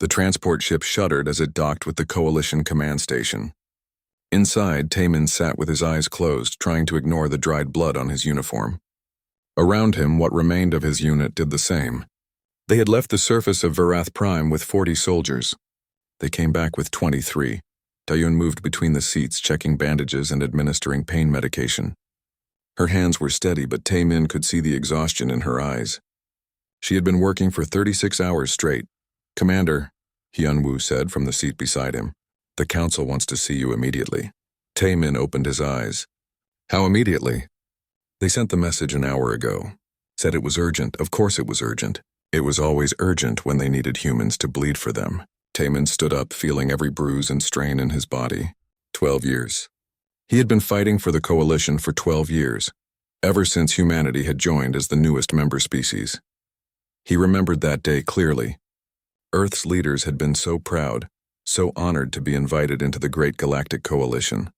The transport ship shuddered as it docked with the Coalition command station. Inside, Taemin sat with his eyes closed, trying to ignore the dried blood on his uniform. Around him, what remained of his unit did the same. They had left the surface of Varath Prime with 40 soldiers. They came back with 23. Dayun moved between the seats, checking bandages and administering pain medication. Her hands were steady, but Taemin could see the exhaustion in her eyes. She had been working for 36 hours straight. "Commander," Hyunwoo said from the seat beside him, "the council wants to see you immediately." Taemin opened his eyes. "How immediately?" "They sent the message an hour ago. Said it was urgent. Of course it was urgent. It was always urgent when they needed humans to bleed for them." Taemin stood up, feeling every bruise and strain in his body. 12 years. He had been fighting for the Coalition for 12 years, ever since humanity had joined as the newest member species. He remembered that day clearly. Earth's leaders had been so proud, so honored to be invited into the great Galactic Coalition.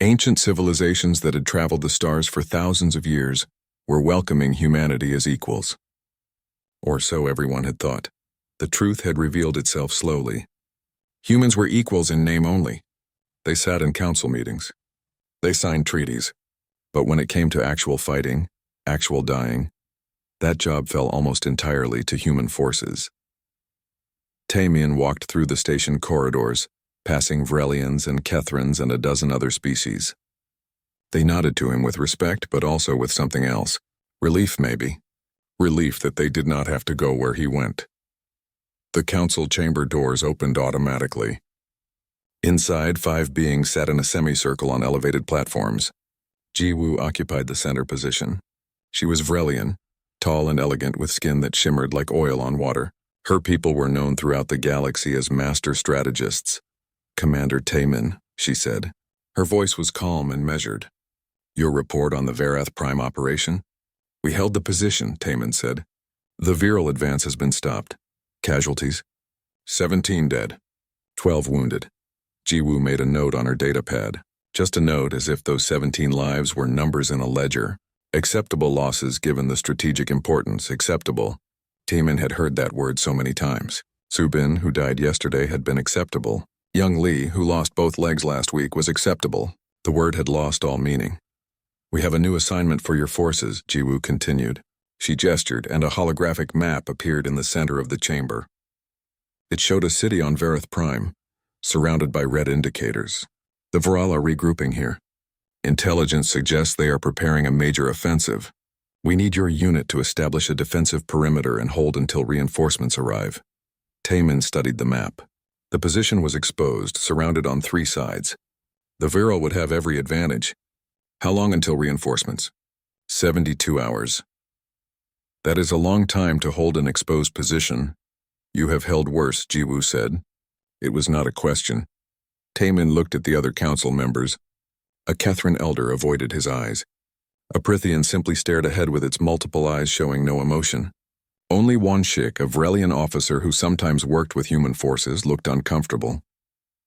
Ancient civilizations that had traveled the stars for thousands of years were welcoming humanity as equals. Or so everyone had thought. The truth had revealed itself slowly. Humans were equals in name only. They sat in council meetings. They signed treaties. But when it came to actual fighting, actual dying, that job fell almost entirely to human forces. Taemin walked through the station corridors, passing Vrelians and Kethrans and a dozen other species. They nodded to him with respect, but also with something else. Relief, maybe. Relief that they did not have to go where he went. The council chamber doors opened automatically. Inside, 5 beings sat in a semicircle on elevated platforms. Jiwoo occupied the center position. She was Vrelian, tall and elegant with skin that shimmered like oil on water. Her people were known throughout the galaxy as master strategists. "Commander Taemin," she said. Her voice was calm and measured. "Your report on the Varath Prime operation?" "We held the position," Taemin said. "The viral advance has been stopped. Casualties? 17 dead. 12 wounded." Jiwoo made a note on her data pad. Just a note, as if those 17 lives were numbers in a ledger. Acceptable losses given the strategic importance. Acceptable. Taemin had heard that word so many times. Subin, who died yesterday, had been acceptable. Young Lee, who lost both legs last week, was acceptable. The word had lost all meaning. "We have a new assignment for your forces," Jiwoo continued. She gestured, and a holographic map appeared in the center of the chamber. It showed a city on Varath Prime, surrounded by red indicators. "The Viral are regrouping here. Intelligence suggests they are preparing a major offensive. We need your unit to establish a defensive perimeter and hold until reinforcements arrive." Taemin studied the map. The position was exposed, surrounded on 3 sides. The Viral would have every advantage. "How long until reinforcements?" 72 hours. "That is a long time to hold an exposed position." "You have held worse," Jiwoo said. It was not a question. Taemin looked at the other council members. A Kethran elder avoided his eyes. A Prithian simply stared ahead with its multiple eyes showing no emotion. Only Wanshik, a Vrelian officer who sometimes worked with human forces, looked uncomfortable.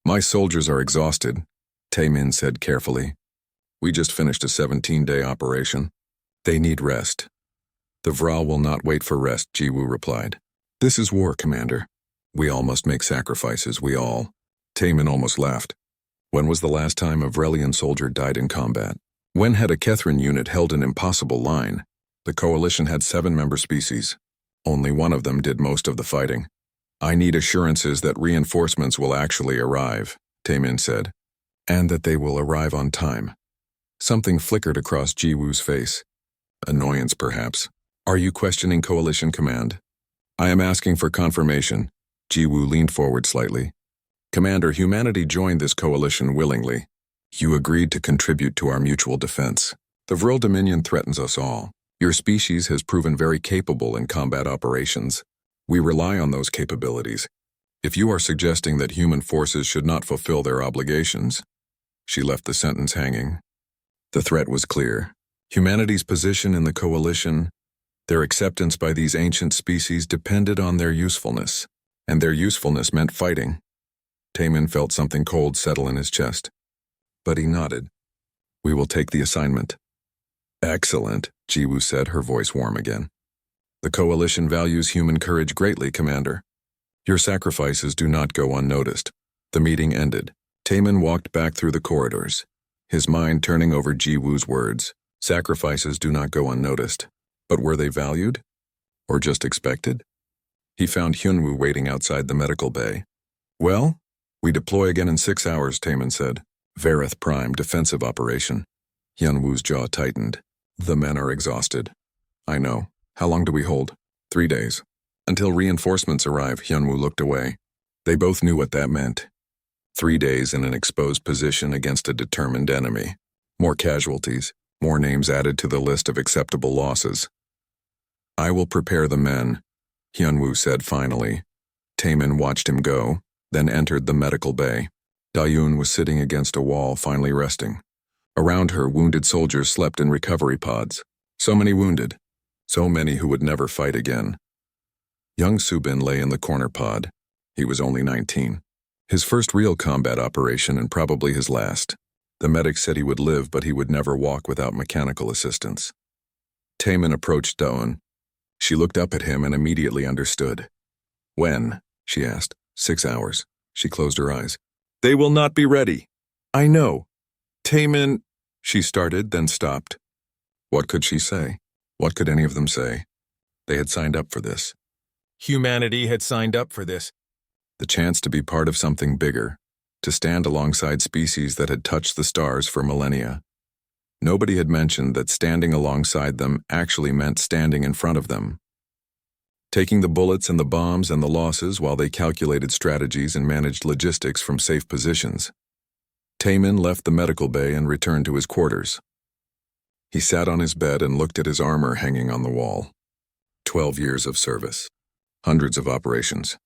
"My soldiers are exhausted," Taemin said carefully. "We just finished a 17-day operation. They need rest." "The Vral will not wait for rest," Jiwoo replied. "This is war, Commander. We all must make sacrifices, we all." Taemin almost laughed. When was the last time a Vrelian soldier died in combat? When had a Kethran unit held an impossible line? The Coalition had 7 member species. Only one of them did most of the fighting. "I need assurances that reinforcements will actually arrive," Taemin said, "and that they will arrive on time." Something flickered across Jiwoo's face. Annoyance, perhaps. "Are you questioning Coalition command?" "I am asking for confirmation." Jiwoo leaned forward slightly. "Commander, humanity joined this coalition willingly. You agreed to contribute to our mutual defense. The Vril Dominion threatens us all. Your species has proven very capable in combat operations. We rely on those capabilities. If you are suggesting that human forces should not fulfill their obligations..." She left the sentence hanging. The threat was clear. Humanity's position in the coalition, their acceptance by these ancient species depended on their usefulness, and their usefulness meant fighting. Taemin felt something cold settle in his chest. But he nodded. "We will take the assignment." "Excellent," Jiwoo said, her voice warm again. "The Coalition values human courage greatly, Commander. Your sacrifices do not go unnoticed. The meeting ended. Taemin walked back through the corridors, his mind turning over Ji-woo's words. Sacrifices do not go unnoticed. But were they valued? Or just expected? He found Hyun-woo waiting outside the medical bay. Well, we deploy again in 6 hours, Taemin said. Vareth Prime defensive operation. Hyun-woo's jaw tightened. The men are exhausted. I know. How long do we hold? 3 days. Until reinforcements arrive, Hyun-woo looked away. They both knew what that meant. 3 days in an exposed position against a determined enemy. More casualties, more names added to the list of acceptable losses. I will prepare the men, Hyun-woo said finally. Taemin watched him go, then entered the medical bay. Da-yoon was sitting against a wall, finally resting. Around her, wounded soldiers slept in recovery pods. So many wounded. So many who would never fight again. Young Subin lay in the corner pod. He was only 19. His first real combat operation and probably his last. The medic said he would live, but he would never walk without mechanical assistance. Taemin approached Da-yoon. She looked up at him and immediately understood. When? She asked. 6 hours. She closed her eyes. They will not be ready. I know. Taemin, she started, then stopped. What could she say? What could any of them say? They had signed up for this. Humanity had signed up for this. The chance to be part of something bigger, to stand alongside species that had touched the stars for millennia. Nobody had mentioned that standing alongside them actually meant standing in front of them. Taking the bullets and the bombs and the losses while they calculated strategies and managed logistics from safe positions. Taemin left the medical bay and returned to his quarters. He sat on his bed and looked at his armor hanging on the wall. 12 years of service. Hundreds of operations.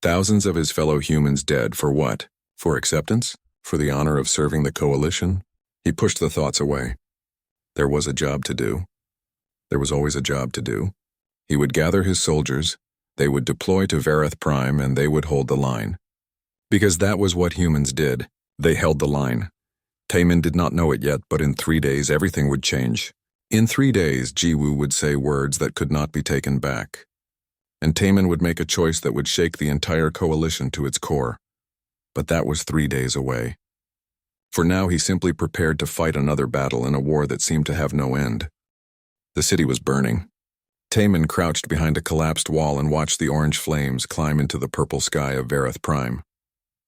Thousands of his fellow humans dead for what? For acceptance? For the honor of serving the coalition? He pushed the thoughts away. There was a job to do. There was always a job to do. He would gather his soldiers, they would deploy to Vareth Prime, and they would hold the line. Because that was what humans did. They held the line. Taemin did not know it yet, but in 3 days everything would change. In 3 days, Ji-woo would say words that could not be taken back. And Taemin would make a choice that would shake the entire coalition to its core. But that was 3 days away. For now, he simply prepared to fight another battle in a war that seemed to have no end. The city was burning. Taemin crouched behind a collapsed wall and watched the orange flames climb into the purple sky of Vareth Prime.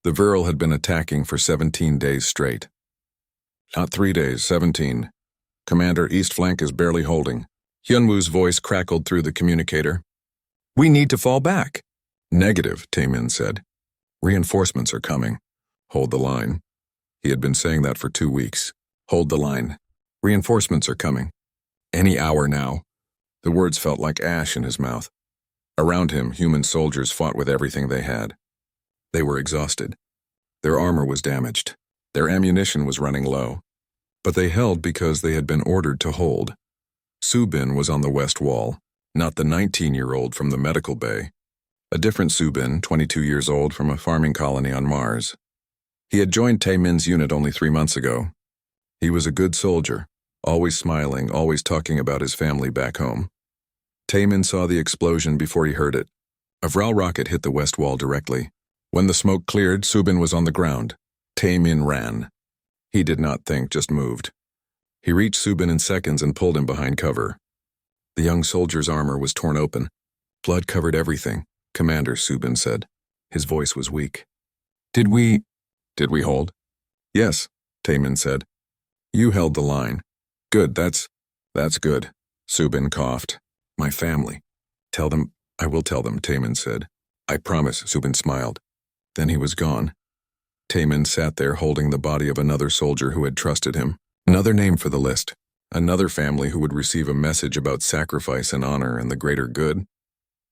The Viral had been attacking for 17 days straight. Not 3 days, 17. Commander, east flank is barely holding. Hyun-woo's voice crackled through the communicator. We need to fall back. Negative, Taemin said. Reinforcements are coming. Hold the line. He had been saying that for 2 weeks. Hold the line. Reinforcements are coming. Any hour now. The words felt like ash in his mouth. Around him, human soldiers fought with everything they had. They were exhausted. Their armor was damaged. Their ammunition was running low. But they held because they had been ordered to hold. Subin was on the west wall, not the 19-year-old from the medical bay. A different Subin, 22 years old, from a farming colony on Mars. He had joined Taemin's unit only 3 months ago. He was a good soldier, always smiling, always talking about his family back home. Taemin saw the explosion before he heard it. A Vral rocket hit the west wall directly. When the smoke cleared, Subin was on the ground. Taemin ran. He did not think, just moved. He reached Subin in seconds and pulled him behind cover. The young soldier's armor was torn open. Blood covered everything, Commander, Subin said. His voice was weak. Did we hold? Yes, Taemin said. You held the line. Good, that's good. Subin coughed. My family. Tell them, I will tell them, Taemin said. I promise, Subin smiled. Then he was gone. Taemin sat there holding the body of another soldier who had trusted him. Another name for the list. Another family who would receive a message about sacrifice and honor and the greater good.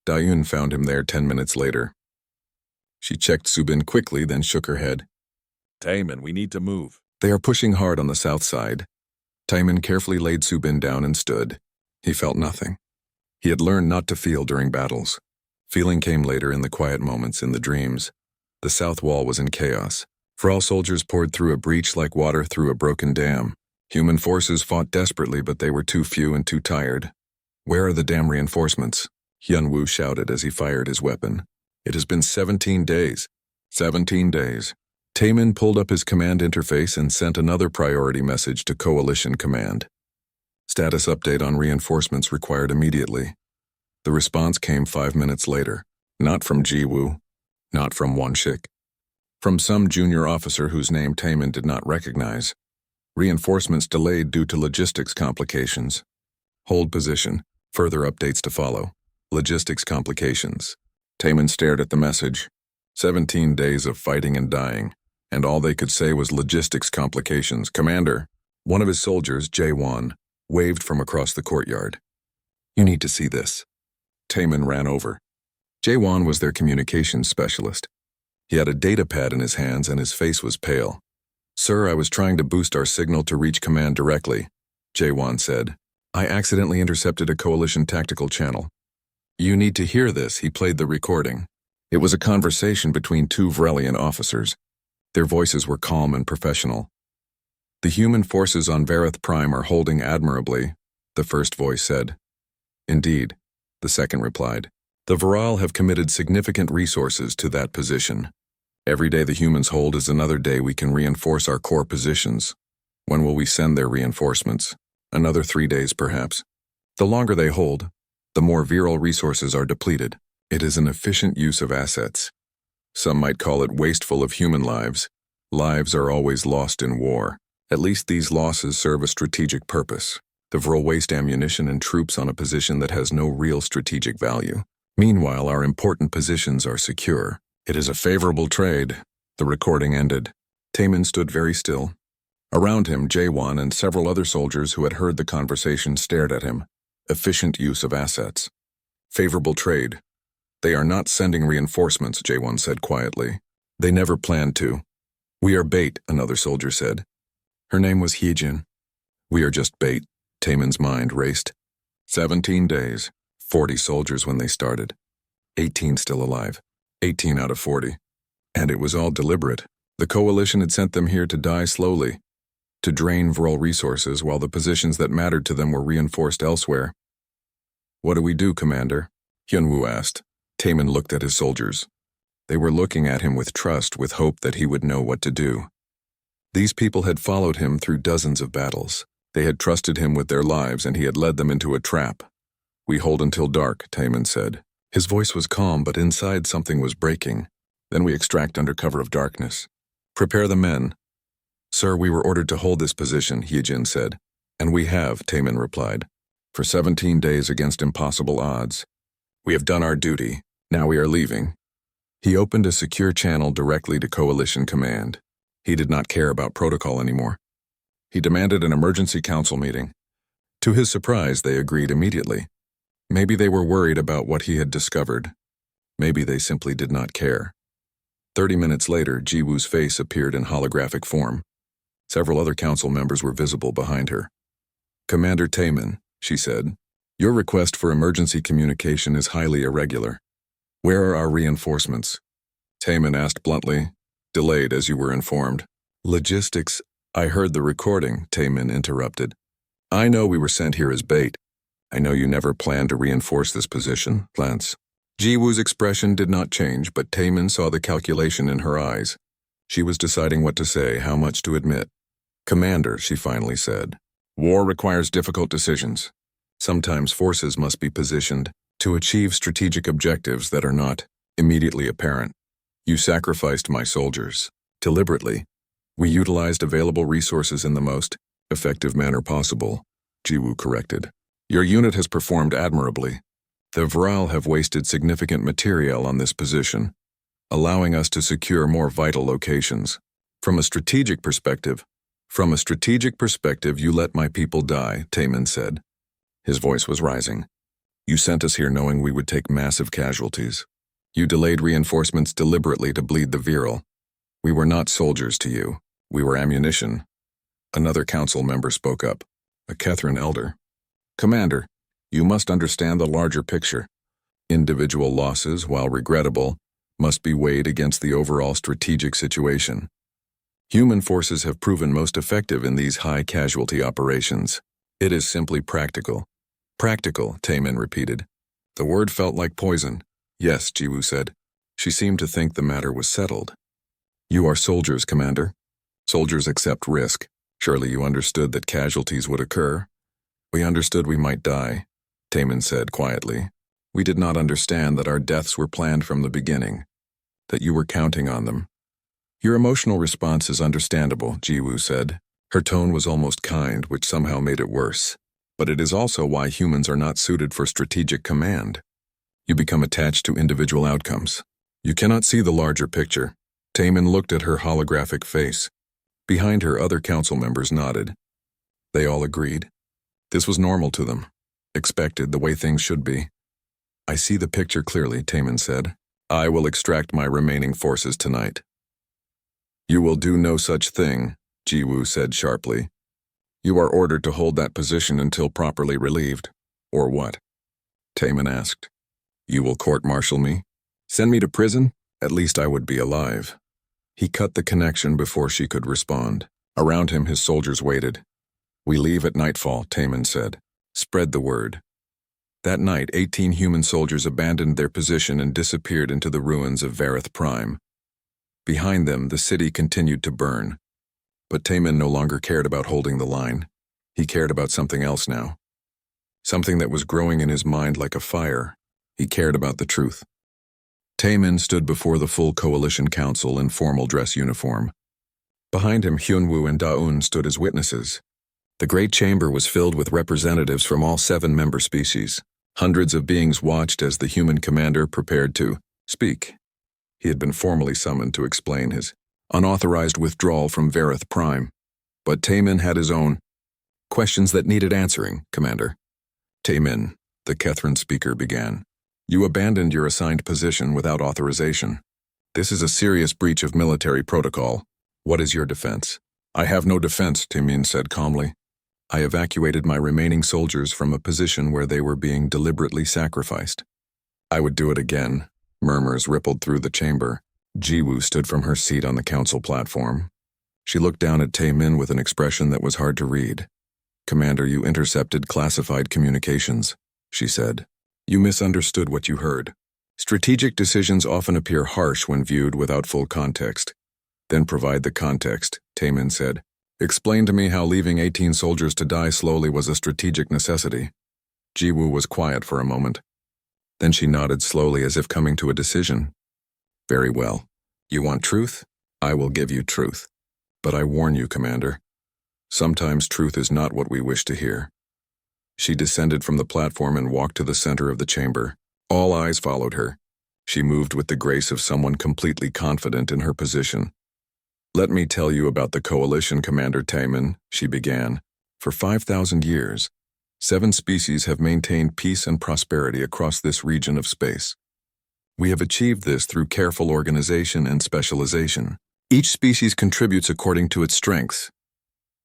Da-yoon found him there 10 minutes later. She checked Subin quickly, then shook her head. Taemin, we need to move. They are pushing hard on the south side. Taemin carefully laid Subin down and stood. He felt nothing. He had learned not to feel during battles. Feeling came later in the quiet moments, in the dreams. The south wall was in chaos. Vral soldiers poured through a breach like water through a broken dam. Human forces fought desperately, but they were too few and too tired. Where are the damn reinforcements? Hyun-woo shouted as he fired his weapon. It has been 17 days. 17 days. Taman pulled up his command interface and sent another priority message to Coalition Command. Status update on reinforcements required immediately. The response came 5 minutes later. Not from Jiwoo. Not from Wonshik. From some junior officer whose name Taman did not recognize. Reinforcements delayed due to logistics complications. Hold position. Further updates to follow. Logistics complications. Taman stared at the message. 17 days of fighting and dying, and all they could say was logistics complications. Commander, one of his soldiers, Jae-won, waved from across the courtyard. You need to see this. Taman ran over. Jae-won was their communications specialist. He had a data pad in his hands and his face was pale. Sir, I was trying to boost our signal to reach command directly, Jae-won said. I accidentally intercepted a coalition tactical channel. You need to hear this, he played the recording. It was a conversation between two Vrelian officers. Their voices were calm and professional. The human forces on Vareth Prime are holding admirably, the first voice said. Indeed, the second replied. The Viral have committed significant resources to that position. Every day the humans hold is another day we can reinforce our core positions. When will we send their reinforcements? Another 3 days, perhaps. The longer they hold, the more viral resources are depleted. It is an efficient use of assets. Some might call it wasteful of human lives. Lives are always lost in war. At least these losses serve a strategic purpose. The Vril waste ammunition and troops on a position that has no real strategic value. Meanwhile, our important positions are secure. It is a favorable trade. The recording ended. Taman stood very still. Around him, Jae-won and several other soldiers who had heard the conversation stared at him. Efficient use of assets. Favorable trade. They are not sending reinforcements, Jae-won said quietly. They never planned to. We are bait, another soldier said. Her name was Hyejin. We are just bait. Taman's mind raced. 17 days. 40 soldiers when they started. 18 still alive. 18 out of 40. And it was all deliberate. The coalition had sent them here to die slowly, to drain Vril resources while the positions that mattered to them were reinforced elsewhere. What do we do, Commander? Hyunwoo asked. Taman looked at his soldiers. They were looking at him with trust, with hope that he would know what to do. These people had followed him through dozens of battles. They had trusted him with their lives, and he had led them into a trap. We hold until dark, Taman said. His voice was calm, but inside something was breaking. Then we extract under cover of darkness. Prepare the men. Sir, we were ordered to hold this position, Hyejin said. And we have, Taman replied. For 17 days against impossible odds. We have done our duty. Now we are leaving. He opened a secure channel directly to Coalition Command. He did not care about protocol anymore. He demanded an emergency council meeting. To his surprise, they agreed immediately. Maybe they were worried about what he had discovered. Maybe they simply did not care. 30 minutes later, Jiwoo's face appeared in holographic form. Several other council members were visible behind her. Commander Taman, she said, your request for emergency communication is highly irregular. Where are our reinforcements? Taman asked bluntly. Delayed, as you were informed. Logistics. I heard the recording, Taman interrupted. I know we were sent here as bait. I know you never planned to reinforce this position, Lance. Jiwoo's expression did not change, but Taman saw the calculation in her eyes. She was deciding what to say, how much to admit. Commander, she finally said. War requires difficult decisions. Sometimes forces must be positioned to achieve strategic objectives that are not immediately apparent. You sacrificed my soldiers. Deliberately. We utilized available resources in the most effective manner possible, Jiwoo corrected. Your unit has performed admirably. The Vral have wasted significant material on this position, allowing us to secure more vital locations. From a strategic perspective, you let my people die, Taman said. His voice was rising. You sent us here knowing we would take massive casualties. You delayed reinforcements deliberately to bleed the Viral. We were not soldiers to you. We were ammunition. Another council member spoke up, a Catherine elder. Commander, you must understand the larger picture. Individual losses, while regrettable, must be weighed against the overall strategic situation. Human forces have proven most effective in these high-casualty operations. It is simply practical. Practical, Taman repeated. The word felt like poison. Yes, Jiwoo said. She seemed to think the matter was settled. You are soldiers, Commander. Soldiers accept risk. Surely you understood that casualties would occur. We understood we might die, Taemin said quietly. We did not understand that our deaths were planned from the beginning, that you were counting on them. Your emotional response is understandable, Jiwoo said. Her tone was almost kind, which somehow made it worse. But it is also why humans are not suited for strategic command. You become attached to individual outcomes. You cannot see the larger picture. Taemin looked at her holographic face. Behind her, other council members nodded. They all agreed. This was normal to them. Expected, the way things should be. I see the picture clearly, Taemin said. I will extract my remaining forces tonight. You will do no such thing, Jiwoo said sharply. You are ordered to hold that position until properly relieved. Or what? Taemin asked. You will court-martial me? Send me to prison? At least I would be alive. He cut the connection before she could respond. Around him, his soldiers waited. We leave at nightfall, Taemin said. Spread the word. That night, 18 human soldiers abandoned their position and disappeared into the ruins of Vareth Prime. Behind them, the city continued to burn. But Taemin no longer cared about holding the line. He cared about something else now. Something that was growing in his mind like a fire. He cared about the truth. Taemin stood before the full Coalition Council in formal dress uniform. Behind him, Hyunwoo and Daeun stood as witnesses. The great chamber was filled with representatives from all 7 member species. Hundreds of beings watched as the human commander prepared to speak. He had been formally summoned to explain his unauthorized withdrawal from Vareth Prime. But Taemin had his own questions that needed answering, Commander. Taemin, the Kethran speaker began. You abandoned your assigned position without authorization. This is a serious breach of military protocol. What is your defense? I have no defense, Taemin said calmly. I evacuated my remaining soldiers from a position where they were being deliberately sacrificed. I would do it again. Murmurs rippled through the chamber. Jiwoo stood from her seat on the council platform. She looked down at Taemin with an expression that was hard to read. Commander, you intercepted classified communications, she said. You misunderstood what you heard. Strategic decisions often appear harsh when viewed without full context. Then provide the context, Taemin said. Explain to me how leaving 18 soldiers to die slowly was a strategic necessity. Jiwoo was quiet for a moment. Then she nodded slowly as if coming to a decision. Very well. You want truth? I will give you truth. But I warn you, Commander. Sometimes truth is not what we wish to hear. She descended from the platform and walked to the center of the chamber. All eyes followed her. She moved with the grace of someone completely confident in her position. Let me tell you about the Coalition, Commander Taemin, she began. For 5,000 years, 7 species have maintained peace and prosperity across this region of space. We have achieved this through careful organization and specialization. Each species contributes according to its strengths.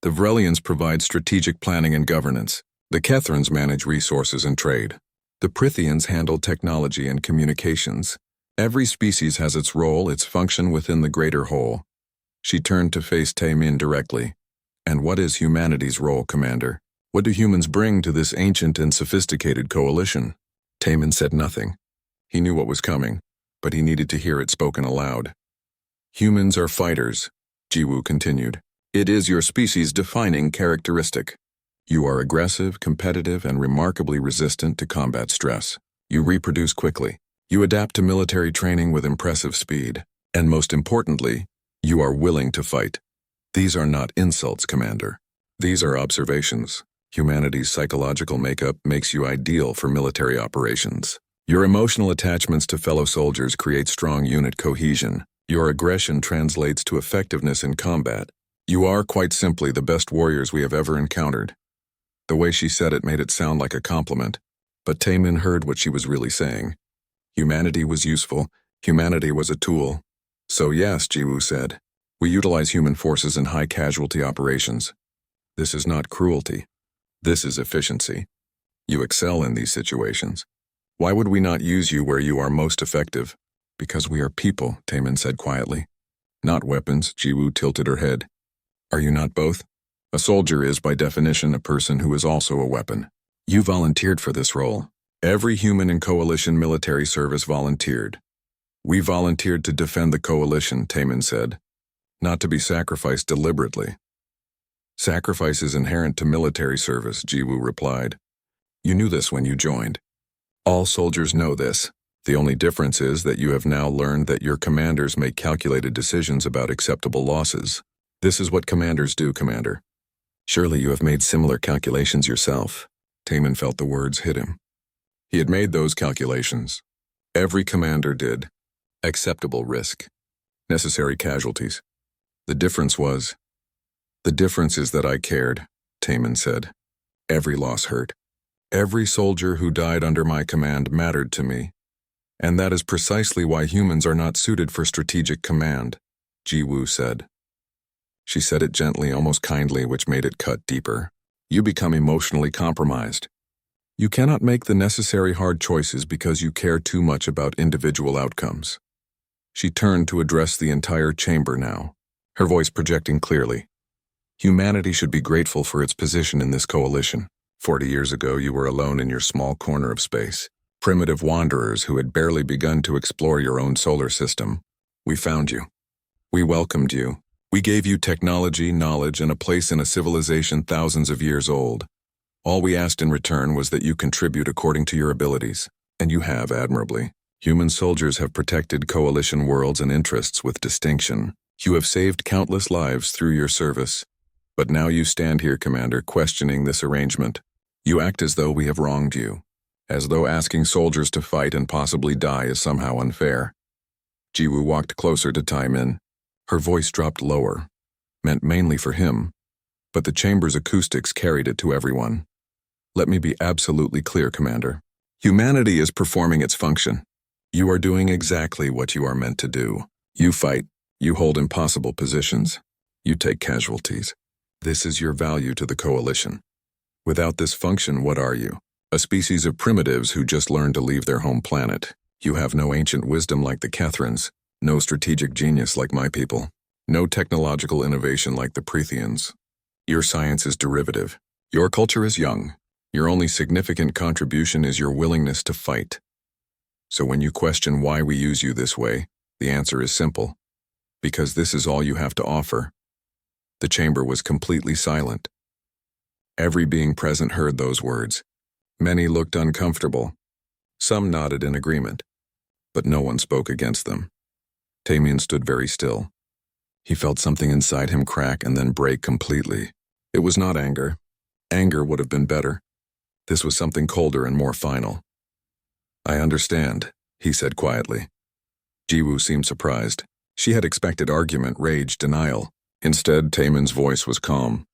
The Vrelians provide strategic planning and governance. The Kethrans manage resources and trade. The Prithians handle technology and communications. Every species has its role, its function within the greater whole. She turned to face Taemin directly. And what is humanity's role, Commander? What do humans bring to this ancient and sophisticated coalition? Taemin said nothing. He knew what was coming, but he needed to hear it spoken aloud. Humans are fighters, Jiwoo continued. It is your species' defining characteristic. You are aggressive, competitive, and remarkably resistant to combat stress. You reproduce quickly. You adapt to military training with impressive speed. And most importantly, you are willing to fight. These are not insults, Commander. These are observations. Humanity's psychological makeup makes you ideal for military operations. Your emotional attachments to fellow soldiers create strong unit cohesion. Your aggression translates to effectiveness in combat. You are, quite simply, the best warriors we have ever encountered. The way she said it made it sound like a compliment, but Taemin heard what she was really saying. Humanity was useful. Humanity was a tool. So yes, Jiwoo said, we utilize human forces in high-casualty operations. This is not cruelty. This is efficiency. You excel in these situations. Why would we not use you where you are most effective? Because we are people, Taemin said quietly. Not weapons, Jiwoo tilted her head. Are you not both? A soldier is, by definition, a person who is also a weapon. You volunteered for this role. Every human in Coalition military service volunteered. We volunteered to defend the coalition, Taman said, not to be sacrificed deliberately. Sacrifice is inherent to military service, Jiwoo replied. You knew this when you joined. All soldiers know this. The only difference is that you have now learned that your commanders make calculated decisions about acceptable losses. This is what commanders do, Commander. Surely you have made similar calculations yourself. Taman felt the words hit him. He had made those calculations. Every commander did. Acceptable risk. Necessary casualties. The difference is that I cared, Taman said. Every loss hurt. Every soldier who died under my command mattered to me. And that is precisely why humans are not suited for strategic command, Jiwoo said. She said it gently, almost kindly, which made it cut deeper. You become emotionally compromised. You cannot make the necessary hard choices because you care too much about individual outcomes. She turned to address the entire chamber now, her voice projecting clearly. Humanity should be grateful for its position in this coalition. 40 years ago, you were alone in your small corner of space. Primitive wanderers who had barely begun to explore your own solar system. We found you. We welcomed you. We gave you technology, knowledge, and a place in a civilization thousands of years old. All we asked in return was that you contribute according to your abilities, and you have admirably. Human soldiers have protected coalition worlds and interests with distinction. You have saved countless lives through your service. But now you stand here, Commander, questioning this arrangement. You act as though we have wronged you, as though asking soldiers to fight and possibly die is somehow unfair. Jiwoo walked closer to Taemin. Her voice dropped lower, meant mainly for him, but the chamber's acoustics carried it to everyone. Let me be absolutely clear, Commander. Humanity is performing its function. You are doing exactly what you are meant to do. You fight. You hold impossible positions. You take casualties. This is your value to the coalition. Without this function, what are you? A species of primitives who just learned to leave their home planet. You have no ancient wisdom like the Kethrans, no strategic genius like my people, no technological innovation like the Protheans. Your science is derivative. Your culture is young. Your only significant contribution is your willingness to fight. So when you question why we use you this way, the answer is simple. Because this is all you have to offer. The chamber was completely silent. Every being present heard those words. Many looked uncomfortable. Some nodded in agreement. But no one spoke against them. Taemin stood very still. He felt something inside him crack and then break completely. It was not anger. Anger would have been better. This was something colder and more final. I understand, he said quietly. Jiwoo seemed surprised. She had expected argument, rage, denial. Instead, Taemin's voice was calm.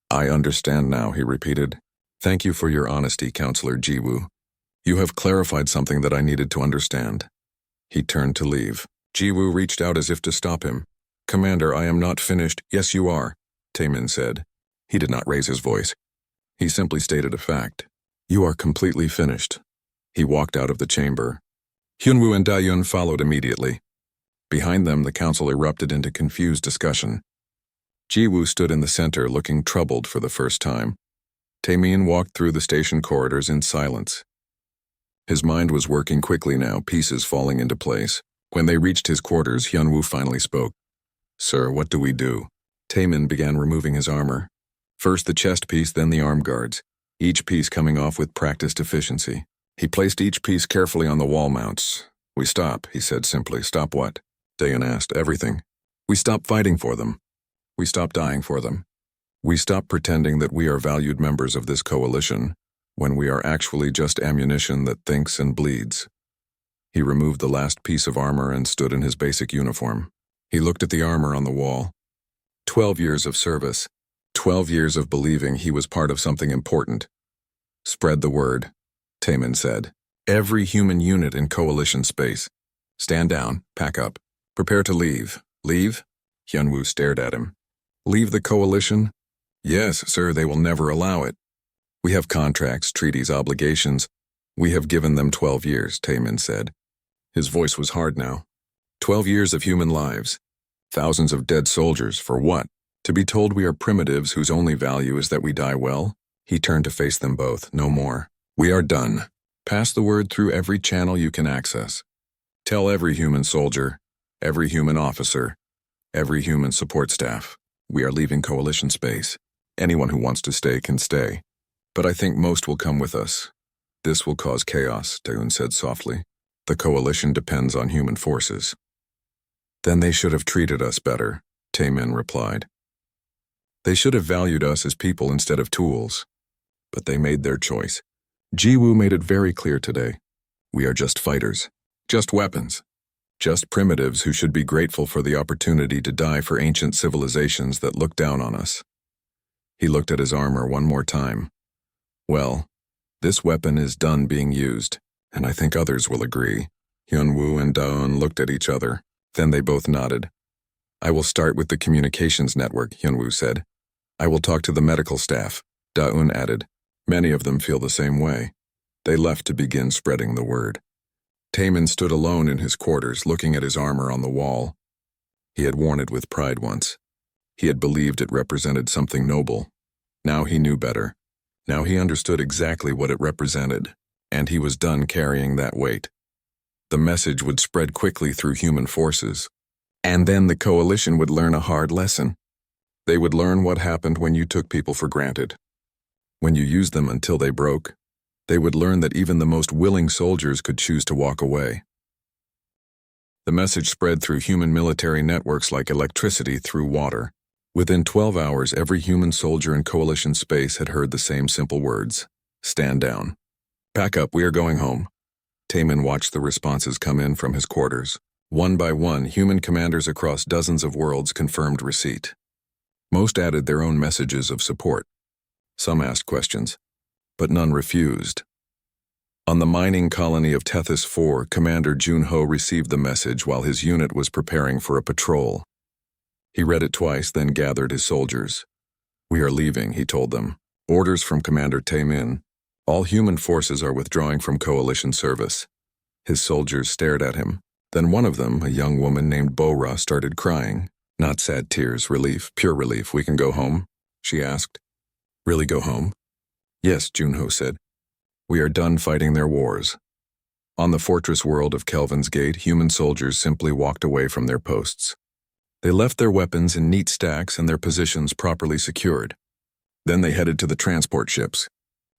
I understand now, he repeated. Thank you for your honesty, Counselor Jiwoo. You have clarified something that I needed to understand. He turned to leave. Jiwoo reached out as if to stop him. Commander, I am not finished. Yes, you are, Taemin said. He did not raise his voice. He simply stated a fact. You are completely finished. He walked out of the chamber. Hyunwoo and Dayun followed immediately. Behind them, the council erupted into confused discussion. Jiwoo stood in the center, looking troubled for the first time. Taemin walked through the station corridors in silence. His mind was working quickly now, pieces falling into place. When they reached his quarters, Hyunwoo finally spoke. Sir, what do we do? Taemin began removing his armor. First the chest piece, then the arm guards, each piece coming off with practiced efficiency. He placed each piece carefully on the wall mounts. We stop, he said simply. Stop what? Dayan asked. Everything. We stop fighting for them. We stop dying for them. We stop pretending that we are valued members of this coalition when we are actually just ammunition that thinks and bleeds. He removed the last piece of armor and stood in his basic uniform. He looked at the armor on the wall. 12 years of service. 12 years of believing he was part of something important. Spread the word, Taemin said. Every human unit in coalition space. Stand down, pack up. Prepare to leave. Leave? Hyunwoo stared at him. Leave the coalition? Yes, sir, they will never allow it. We have contracts, treaties, obligations. We have given them 12 years, Taemin said. His voice was hard now. 12 years of human lives. Thousands of dead soldiers, for what? To be told we are primitives whose only value is that we die well? He turned to face them both, no more. We are done. Pass the word through every channel you can access. Tell every human soldier, every human officer, every human support staff, we are leaving Coalition space. Anyone who wants to stay can stay. But I think most will come with us. This will cause chaos, Daun said softly. The Coalition depends on human forces. Then they should have treated us better, Taemin replied. They should have valued us as people instead of tools. But they made their choice. Jiwoo made it very clear today. We are just fighters, just weapons, just primitives who should be grateful for the opportunity to die for ancient civilizations that look down on us. He looked at his armor one more time. Well, this weapon is done being used, and I think others will agree. Hyunwoo and Daeun looked at each other. Then they both nodded. I will start with the communications network, Hyunwoo said. I will talk to the medical staff, Daeun added. Many of them feel the same way. They left to begin spreading the word. Taemin stood alone in his quarters, looking at his armor on the wall. He had worn it with pride once. He had believed it represented something noble. Now he knew better. Now he understood exactly what it represented, and he was done carrying that weight. The message would spread quickly through human forces, and then the Coalition would learn a hard lesson. They would learn what happened when you took people for granted. When you used them until they broke, they would learn that even the most willing soldiers could choose to walk away. The message spread through human military networks like electricity through water. Within 12 hours, every human soldier in Coalition space had heard the same simple words. Stand down. Pack up, we are going home. Taemin watched the responses come in from his quarters. One by one, human commanders across dozens of worlds confirmed receipt. Most added their own messages of support. Some asked questions, but none refused. On the mining colony of Tethys 4, Commander Junho received the message while his unit was preparing for a patrol. He read it twice, then gathered his soldiers. We are leaving, he told them. Orders from Commander Taemin. All human forces are withdrawing from Coalition service. His soldiers stared at him. Then one of them, a young woman named Bora, started crying. Not sad tears, relief, pure relief. We can go home? She asked. Really go home? Yes, Junho said. We are done fighting their wars. On the fortress world of Kelvin's Gate, human soldiers simply walked away from their posts. They left their weapons in neat stacks and their positions properly secured. Then they headed to the transport ships.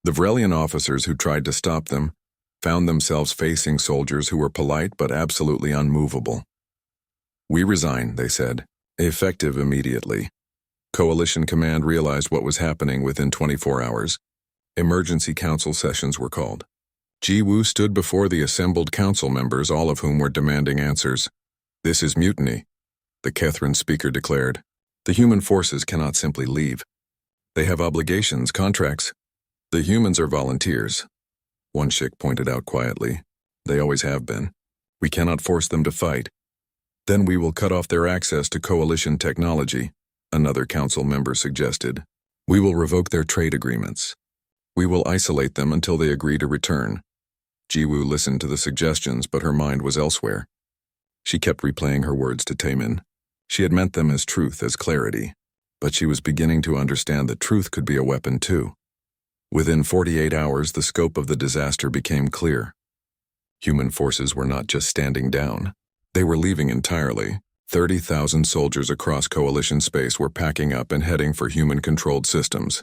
The Vrelian officers who tried to stop them found themselves facing soldiers who were polite but absolutely unmovable. We resign, they said, effective immediately. Coalition Command realized what was happening within 24 hours. Emergency council sessions were called. Jiwoo stood before the assembled council members, all of whom were demanding answers. This is mutiny, the Kethrin speaker declared. The human forces cannot simply leave. They have obligations, contracts. The humans are volunteers. One Shik pointed out quietly. They always have been. We cannot force them to fight. Then we will cut off their access to Coalition technology, another council member suggested. We will revoke their trade agreements. We will isolate them until they agree to return. Jiwoo listened to the suggestions, but her mind was elsewhere. She kept replaying her words to Taemin. She had meant them as truth, as clarity. But she was beginning to understand that truth could be a weapon too. Within 48 hours, the scope of the disaster became clear. Human forces were not just standing down. They were leaving entirely. 30,000 soldiers across Coalition space were packing up and heading for human-controlled systems.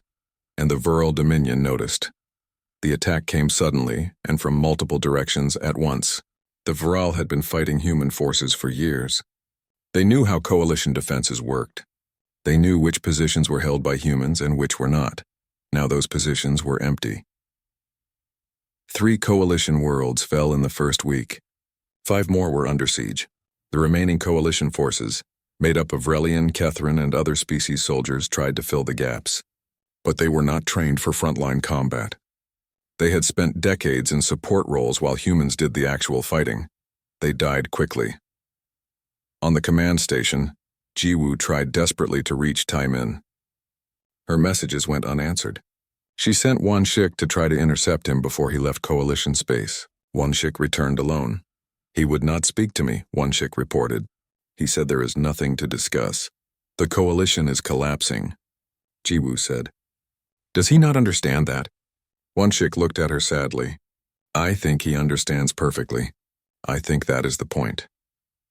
And the Vril Dominion noticed. The attack came suddenly and from multiple directions at once. The Vril had been fighting human forces for years. They knew how Coalition defenses worked. They knew which positions were held by humans and which were not. Now those positions were empty. 3 Coalition worlds fell in the first week. 5 more were under siege. The remaining Coalition forces, made up of Vrelian, Kethrin, and other species soldiers, tried to fill the gaps. But they were not trained for frontline combat. They had spent decades in support roles while humans did the actual fighting. They died quickly. On the command station, Jiwoo tried desperately to reach Taemin. Her messages went unanswered. She sent One Shik to try to intercept him before he left Coalition space. One Shik returned alone. He would not speak to me, One Shik reported. He said there is nothing to discuss. The Coalition is collapsing, Jiwoo said. Does he not understand that? One Shik looked at her sadly. I think he understands perfectly. I think that is the point.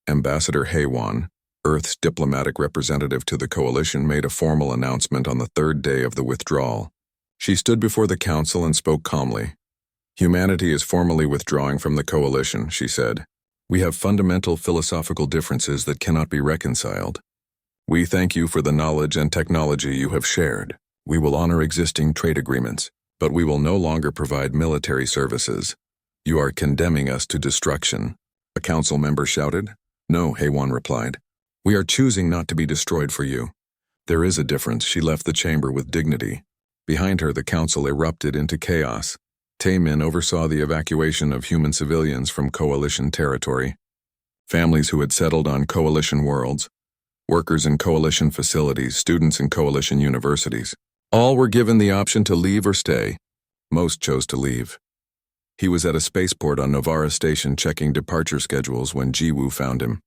Ambassador Haywan, Earth's diplomatic representative to the coalition, made a formal announcement on the third day of the withdrawal. She stood before the council and spoke calmly. Humanity is formally withdrawing from the coalition, she said. We have fundamental philosophical differences that cannot be reconciled. We thank you for the knowledge and technology you have shared. We will honor existing trade agreements, but we will no longer provide military services. You are condemning us to destruction. A council member shouted. No, Haywan replied. We are choosing not to be destroyed for you. There is a difference. She left the chamber with dignity. Behind her, the council erupted into chaos. Taemin oversaw the evacuation of human civilians from coalition territory. Families who had settled on coalition worlds, workers in coalition facilities, students in coalition universities. All were given the option to leave or stay. Most chose to leave. He was at a spaceport on Novara Station checking departure schedules when Jiwoo found him.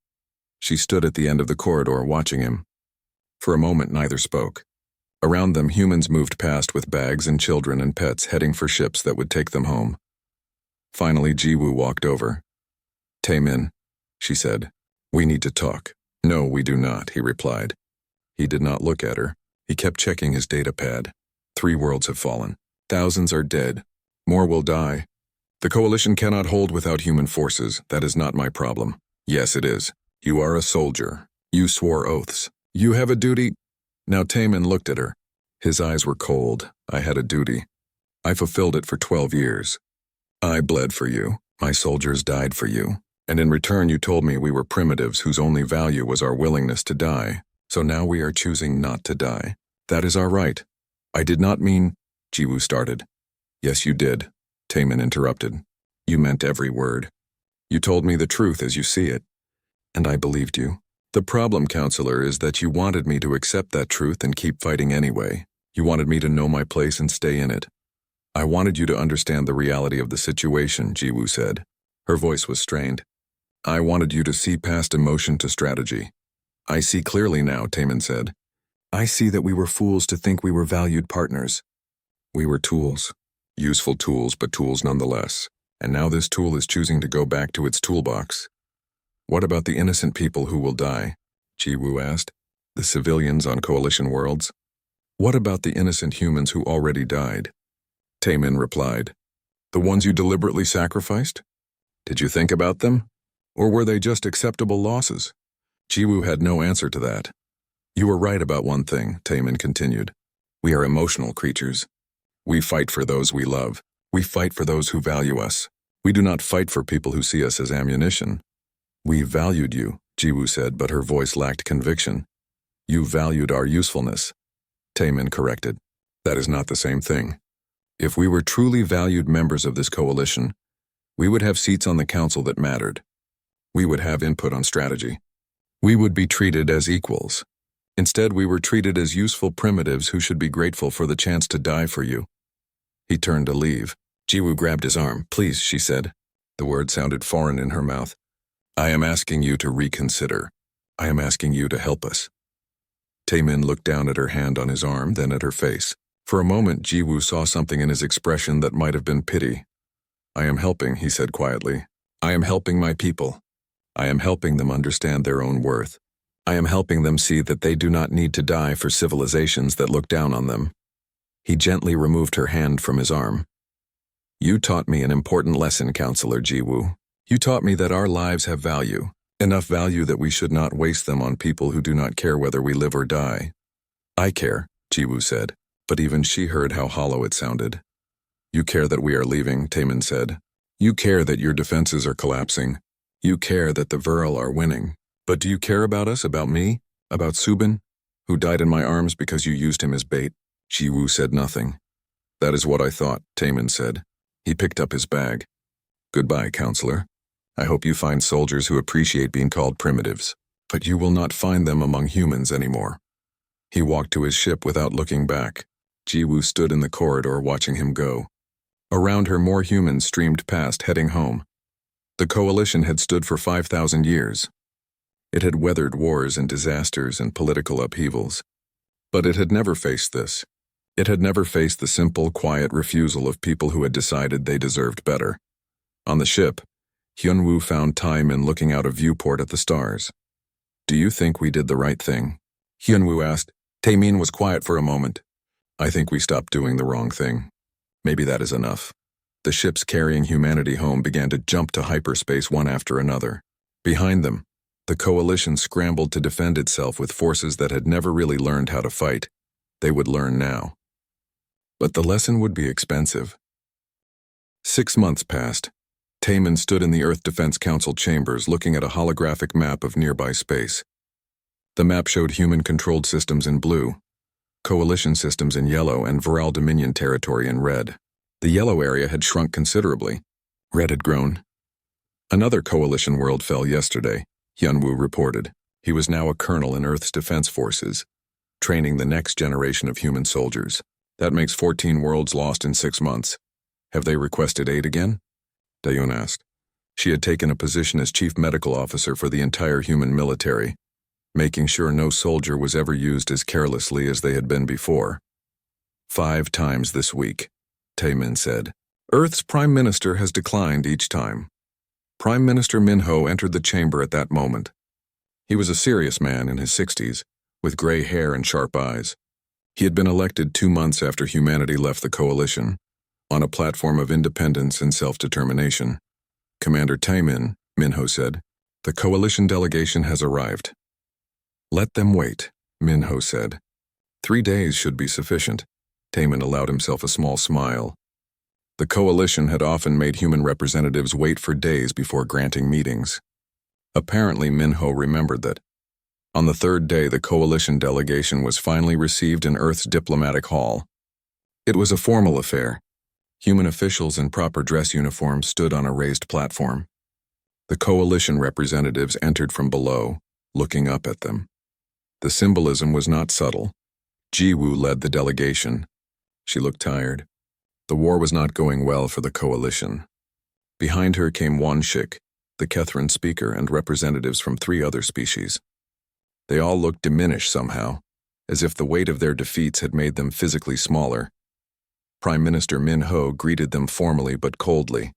She stood at the end of the corridor watching him. For a moment, neither spoke. Around them, humans moved past with bags and children and pets heading for ships that would take them home. Finally, Jiwoo walked over. Taemin, she said, we need to talk. No, we do not, he replied. He did not look at her. He kept checking his data pad. 3 worlds have fallen. Thousands are dead. More will die. The coalition cannot hold without human forces. That is not my problem. Yes, it is. You are a soldier. You swore oaths. You have a duty. Now Taemin looked at her. His eyes were cold. I had a duty. I fulfilled it for 12 years. I bled for you. My soldiers died for you. And in return you told me we were primitives whose only value was our willingness to die. So now we are choosing not to die. That is our right. I did not mean, Jiwoo started. Yes, you did, Taemin interrupted. You meant every word. You told me the truth as you see it. And I believed you. The problem, counselor, is that you wanted me to accept that truth and keep fighting anyway. You wanted me to know my place and stay in it. I wanted you to understand the reality of the situation, Jiwoo said. Her voice was strained. I wanted you to see past emotion to strategy. I see clearly now, Taemin said. I see that we were fools to think we were valued partners. We were tools. Useful tools, but tools nonetheless. And now this tool is choosing to go back to its toolbox. What about the innocent people who will die? Jiwoo asked. The civilians on coalition worlds? What about the innocent humans who already died? Taemin replied. The ones you deliberately sacrificed? Did you think about them? Or were they just acceptable losses? Jiwoo had no answer to that. You were right about one thing, Taemin continued. We are emotional creatures. We fight for those we love. We fight for those who value us. We do not fight for people who see us as ammunition. We valued you, Jiwoo said, but her voice lacked conviction. You valued our usefulness. Taemin corrected. That is not the same thing. If we were truly valued members of this coalition, we would have seats on the council that mattered. We would have input on strategy. We would be treated as equals. Instead, we were treated as useful primitives who should be grateful for the chance to die for you. He turned to leave. Jiwoo grabbed his arm. Please, she said. The word sounded foreign in her mouth. I am asking you to reconsider. I am asking you to help us. Taemin looked down at her hand on his arm, then at her face. For a moment, Jiwoo saw something in his expression that might have been pity. I am helping, he said quietly. I am helping my people. I am helping them understand their own worth. I am helping them see that they do not need to die for civilizations that look down on them. He gently removed her hand from his arm. You taught me an important lesson, Counselor Jiwoo. You taught me that our lives have value, enough value that we should not waste them on people who do not care whether we live or die. I care, Jiwoo said, but even she heard how hollow it sounded. You care that we are leaving, Taemin said. You care that your defenses are collapsing. You care that the Viral are winning. But do you care about us, about me, about Subin, who died in my arms because you used him as bait? Jiwoo said nothing. That is what I thought, Taemin said. He picked up his bag. Goodbye, Counselor. I hope you find soldiers who appreciate being called primitives, but you will not find them among humans anymore. He walked to his ship without looking back. Jiwoo stood in the corridor watching him go. Around her, more humans streamed past, heading home. The coalition had stood for 5,000 years. It had weathered wars and disasters and political upheavals. But it had never faced this. It had never faced the simple, quiet refusal of people who had decided they deserved better. On the ship, Hyunwoo found time in looking out a viewport at the stars. Do you think we did the right thing? Hyunwoo asked. Taemin was quiet for a moment. I think we stopped doing the wrong thing. Maybe that is enough. The ships carrying humanity home began to jump to hyperspace one after another. Behind them, the coalition scrambled to defend itself with forces that had never really learned how to fight. They would learn now. But the lesson would be expensive. 6 months passed. Taemin stood in the Earth Defense Council chambers looking at a holographic map of nearby space. The map showed human-controlled systems in blue, coalition systems in yellow, and Viral Dominion territory in red. The yellow area had shrunk considerably. Red had grown. Another coalition world fell yesterday, Hyunwoo reported. He was now a colonel in Earth's defense forces, training the next generation of human soldiers. That makes 14 worlds lost in 6 months. Have they requested aid again? Dayun asked. She had taken a position as chief medical officer for the entire human military, making sure no soldier was ever used as carelessly as they had been before. 5 times this week, Taemin said. Earth's Prime Minister has declined each time. Prime Minister Minho entered the chamber at that moment. He was a serious man in his 60s, with gray hair and sharp eyes. He had been elected 2 months after humanity left the coalition, on a platform of independence and self-determination. Commander Taemin, Minho said, the coalition delegation has arrived. Let them wait, Minho said. 3 days should be sufficient. Taemin allowed himself a small smile. The coalition had often made human representatives wait for days before granting meetings. Apparently, Minho remembered that. On the 3rd day, the coalition delegation was finally received in Earth's diplomatic hall. It was a formal affair. Human officials in proper dress uniforms stood on a raised platform. The coalition representatives entered from below, looking up at them. The symbolism was not subtle. Jiwoo led the delegation. She looked tired. The war was not going well for the coalition. Behind her came Wonshik, the Kethran speaker, and representatives from 3 other species. They all looked diminished somehow, as if the weight of their defeats had made them physically smaller. Prime Minister Minho greeted them formally but coldly.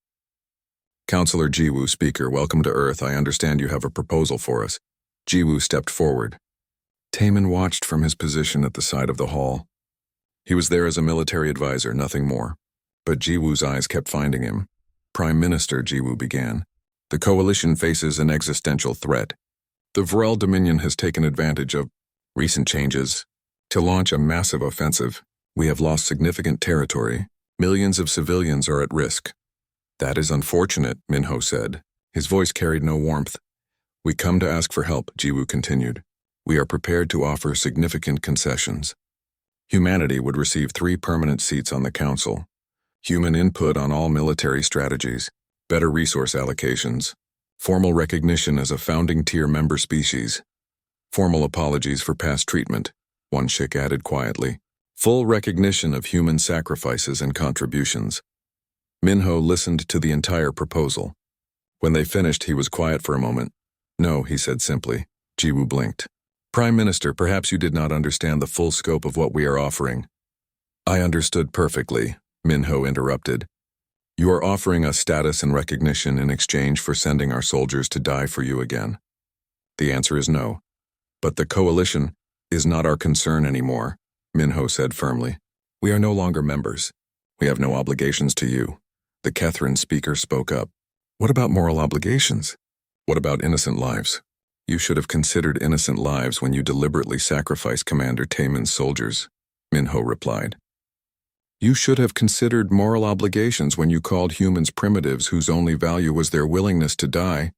Councillor Jiwoo, speaker, welcome to Earth. I understand you have a proposal for us. Jiwoo stepped forward. Taemin watched from his position at the side of the hall. He was there as a military advisor, nothing more. But Jiwoo's eyes kept finding him. Prime Minister, Jiwoo began. The coalition faces an existential threat. The Viral Dominion has taken advantage of recent changes to launch a massive offensive. We have lost significant territory. Millions of civilians are at risk. That is unfortunate, Minho said. His voice carried no warmth. We come to ask for help, Jiwoo continued. We are prepared to offer significant concessions. Humanity would receive 3 permanent seats on the council. Human input on all military strategies. Better resource allocations. Formal recognition as a founding tier member species. Formal apologies for past treatment, Wonshik added quietly. Full recognition of human sacrifices and contributions. Minho listened to the entire proposal. When they finished, he was quiet for a moment. No, he said simply. Jiwoo blinked. Prime Minister, perhaps you did not understand the full scope of what we are offering. I understood perfectly, Minho interrupted. You are offering us status and recognition in exchange for sending our soldiers to die for you again. The answer is no. But the coalition is not our concern anymore, Minho said firmly. We are no longer members. We have no obligations to you. The Kethran speaker spoke up. What about moral obligations? What about innocent lives? You should have considered innocent lives when you deliberately sacrificed Commander Taemin's soldiers, Minho replied. You should have considered moral obligations when you called humans primitives whose only value was their willingness to die.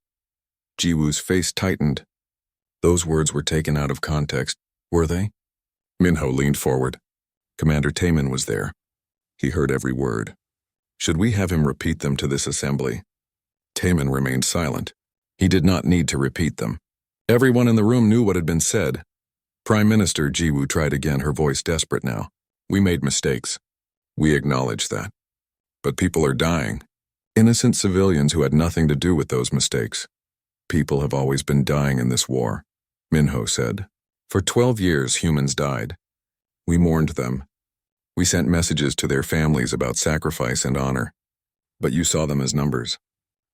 Jiwoo's face tightened. Those words were taken out of context, were they? Minho leaned forward. Commander Taemin was there. He heard every word. Should we have him repeat them to this assembly? Taemin remained silent. He did not need to repeat them. Everyone in the room knew what had been said. Prime Minister, Jiwoo tried again, her voice desperate now. We made mistakes. We acknowledge that. But people are dying. Innocent civilians who had nothing to do with those mistakes. People have always been dying in this war, Minho said. For 12 years, humans died. We mourned them. We sent messages to their families about sacrifice and honor. But you saw them as numbers.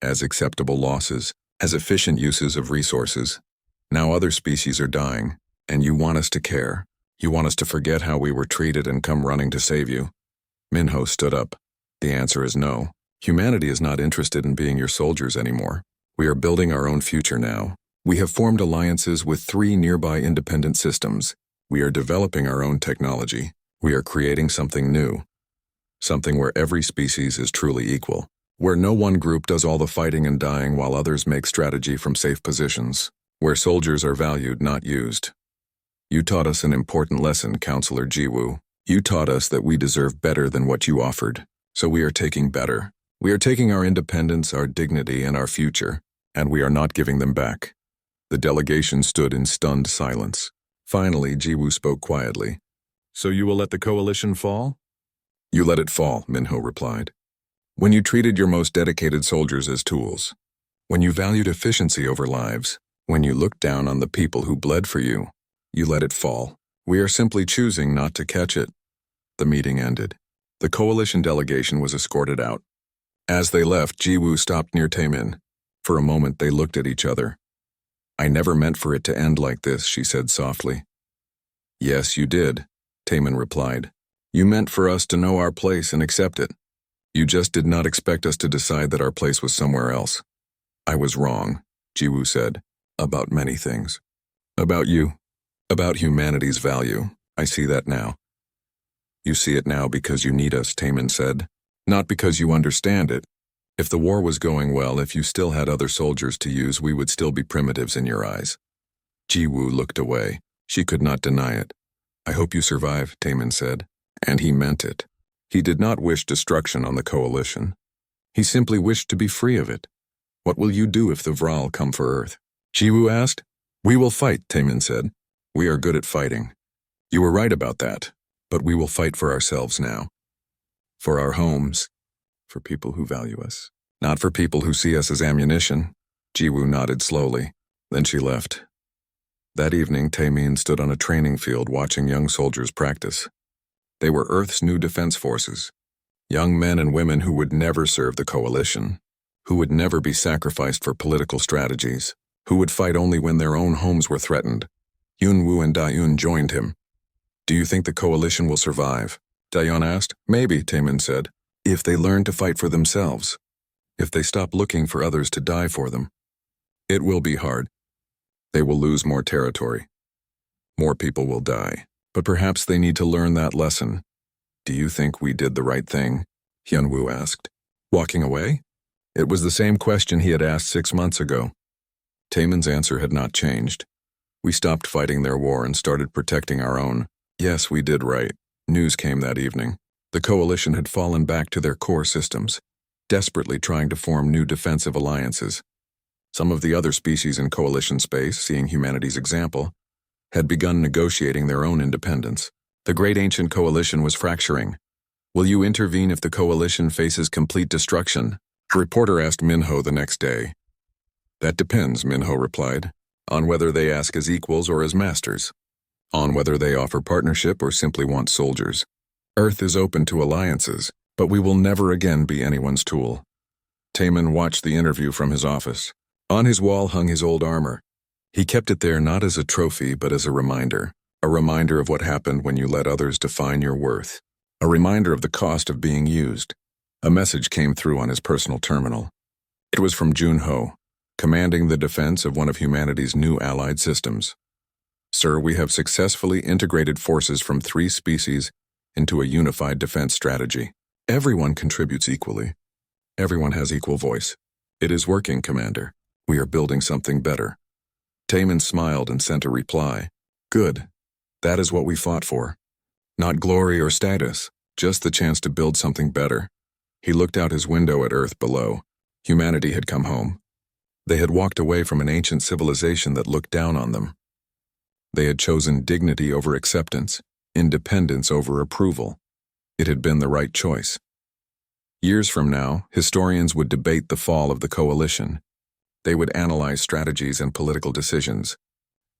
as acceptable losses, as efficient uses of resources. Now other species are dying, and you want us to care. You want us to forget how we were treated and come running to save you. Minho stood up. The answer is no. Humanity is not interested in being your soldiers anymore. We are building our own future now. We have formed alliances with 3 nearby independent systems. We are developing our own technology. We are creating something new. Something where every species is truly equal. Where no one group does all the fighting and dying while others make strategy from safe positions. Where soldiers are valued, not used. You taught us an important lesson, Counselor Jiwoo. You taught us that we deserve better than what you offered. So we are taking better. We are taking our independence, our dignity, and our future, and we are not giving them back. The delegation stood in stunned silence. Finally, Jiwoo spoke quietly. So you will let the coalition fall? You let it fall, Minho replied. When you treated your most dedicated soldiers as tools. When you valued efficiency over lives. When you looked down on the people who bled for you. You let it fall. We are simply choosing not to catch it. The meeting ended. The coalition delegation was escorted out. As they left, Jiwoo stopped near Taemin. For a moment they looked at each other. I never meant for it to end like this, she said softly. Yes, you did, Taemin replied. You meant for us to know our place and accept it. You just did not expect us to decide that our place was somewhere else. I was wrong, Jiwoo said, about many things. About you. About humanity's value. I see that now. You see it now because you need us, Taemin said. Not because you understand it. If the war was going well, if you still had other soldiers to use, we would still be primitives in your eyes. Jiwoo looked away. She could not deny it. I hope you survive, Taemin said. And he meant it. He did not wish destruction on the coalition. He simply wished to be free of it. What will you do if the Vral come for Earth? Jiwoo asked. We will fight, Taemin said. We are good at fighting. You were right about that, but we will fight for ourselves now. For our homes. For people who value us. Not for people who see us as ammunition. Jiwoo nodded slowly. Then she left. That evening, Taemin stood on a training field watching young soldiers practice. They were Earth's new defense forces. Young men and women who would never serve the coalition. Who would never be sacrificed for political strategies. Who would fight only when their own homes were threatened. Yunwoo and Dayun joined him. Do you think the coalition will survive? Dayun asked. Maybe, Taemin said. If they learn to fight for themselves. If they stop looking for others to die for them. It will be hard. They will lose more territory. More people will die. But perhaps they need to learn that lesson. Do you think we did the right thing? Hyunwoo asked. Walking away? It was the same question he had asked 6 months ago. Taemin's answer had not changed. We stopped fighting their war and started protecting our own. Yes, we did right. News came that evening. The coalition had fallen back to their core systems, desperately trying to form new defensive alliances. Some of the other species in coalition space, seeing humanity's example, had begun negotiating their own independence. The great ancient coalition was fracturing. Will you intervene if the coalition faces complete destruction? A reporter asked Minho the next day. That depends, Minho replied, on whether they ask as equals or as masters. On whether they offer partnership or simply want soldiers. Earth is open to alliances, but we will never again be anyone's tool. Taemin watched the interview from his office. On his wall hung his old armor. He kept it there not as a trophy but as a reminder of what happened when you let others define your worth, a reminder of the cost of being used. A message came through on his personal terminal. It was from Junho, commanding the defense of one of humanity's new allied systems. Sir, we have successfully integrated forces from 3 species into a unified defense strategy. Everyone contributes equally. Everyone has equal voice. It is working, Commander. We are building something better. Taemin smiled and sent a reply. Good. That is what we fought for. Not glory or status, just the chance to build something better. He looked out his window at Earth below. Humanity had come home. They had walked away from an ancient civilization that looked down on them. They had chosen dignity over acceptance, independence over approval. It had been the right choice. Years from now, historians would debate the fall of the coalition. They would analyze strategies and political decisions.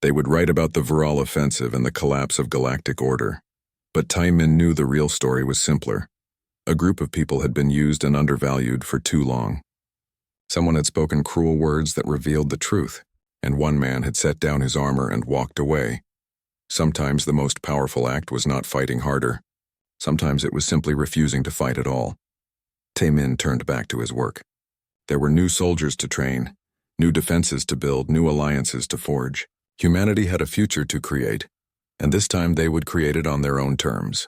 They would write about the Viral offensive and the collapse of galactic order. But Taemin knew the real story was simpler. A group of people had been used and undervalued for too long. Someone had spoken cruel words that revealed the truth, and one man had set down his armor and walked away. Sometimes the most powerful act was not fighting harder. Sometimes it was simply refusing to fight at all. Taemin turned back to his work. There were new soldiers to train, new defenses to build, new alliances to forge. Humanity had a future to create, and this time they would create it on their own terms.